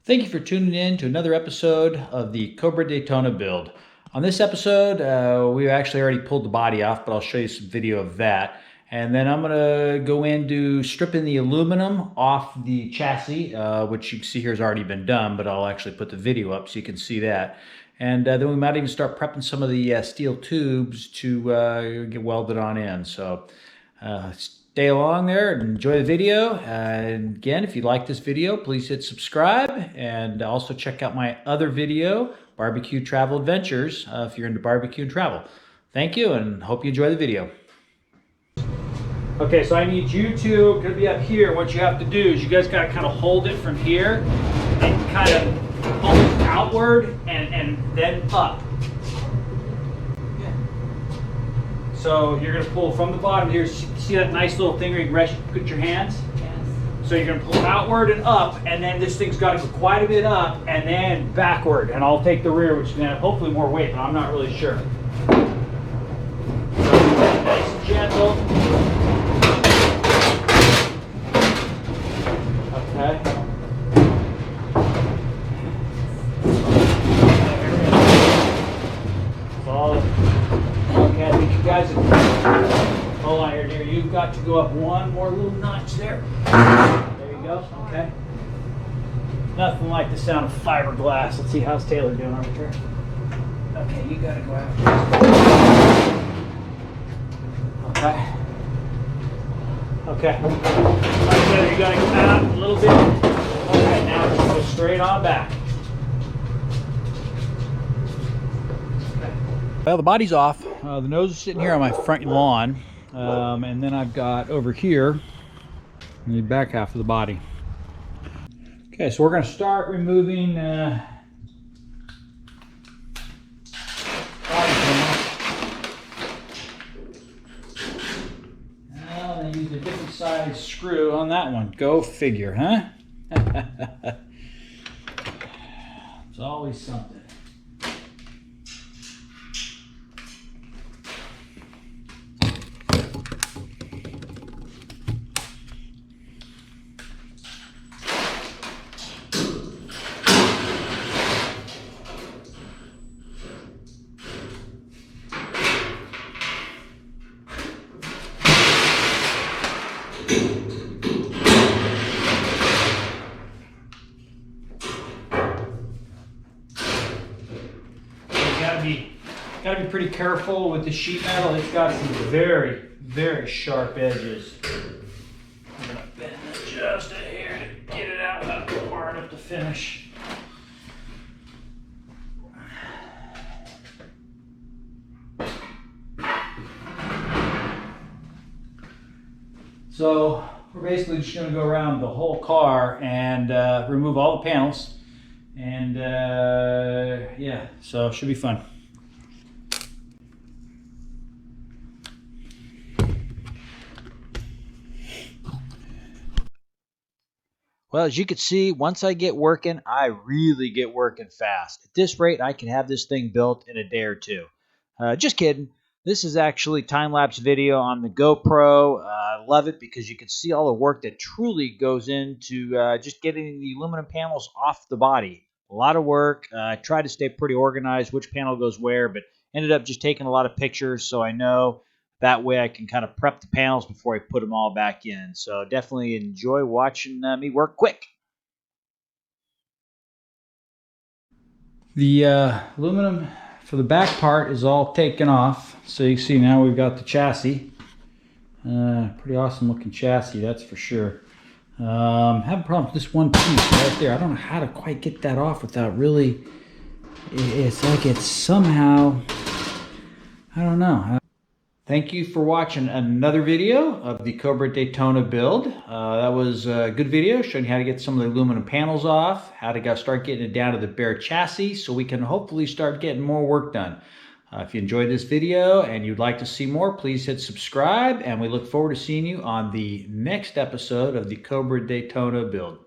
Thank you for tuning in to another episode of the Cobra Daytona build. On this episode, we actually already pulled the body off, but I'll show you some video of that. And then I'm gonna go into stripping the aluminum off the chassis, which you can see here has already been done, but I'll actually put the video up so you can see that. And then we might even start prepping some of the steel tubes to get welded on in. So stay along there and enjoy the video. And again, if you like this video, please hit subscribe and also check out my other video, Barbecue Travel Adventures, if you're into barbecue and travel. Thank you and hope you enjoy the video. Okay, so I need you two, gonna be up here. What you have to do is you guys gotta kind of hold it from here and kind of pull it outward and then up. So you're going to pull from the bottom here. See that nice little thing where you can rest, put your hands? Yes. So you're going to pull outward and up, and then this thing's got to go quite a bit up, and then backward. And I'll take the rear, which is going to have hopefully more weight, but I'm not really sure. So nice and gentle. Okay. Guys, hold on here, dear. You've got to go up one more little notch there. There you go. Okay. Nothing like the sound of fiberglass. Let's see, how's Taylor doing over here? Okay, you got to go after this. Okay. Okay. Right there, you got to come out a little bit. Okay, now just go straight on back. Well, the body's off. The nose is sitting here on my front lawn, and then I've got over here the back half of the body. Okay, so we're going to start removing body panel. Well, they used a different size screw on that one. Go figure, huh? It's always something. Gotta be pretty careful with the sheet metal. It's got some very, very sharp edges. I'm gonna bend it just a hair to get it out far enough to finish. So we're basically just gonna go around the whole car and remove all the panels. And yeah, so it should be fun. Well, as you can see, once I get working, I really get working fast. At this rate, I can have this thing built in a day or two. Just kidding. This is actually time-lapse video on the GoPro. I love it because you can see all the work that truly goes into just getting the aluminum panels off the body. A lot of work. I try to stay pretty organized, which panel goes where, but ended up just taking a lot of pictures so I know. That way I can kind of prep the panels before I put them all back in. So definitely enjoy watching me work quick. The aluminum for the back part is all taken off. So you can see now we've got the chassis. Pretty awesome looking chassis, that's for sure. Have a problem with this one piece right there. I don't know how to quite get that off without really, it's like it's somehow, I don't know. Thank you for watching another video of the Cobra Daytona build. That was a good video showing you how to get some of the aluminum panels off, how to start getting it down to the bare chassis so we can hopefully start getting more work done. If you enjoyed this video and you'd like to see more, please hit subscribe, and we look forward to seeing you on the next episode of the Cobra Daytona build.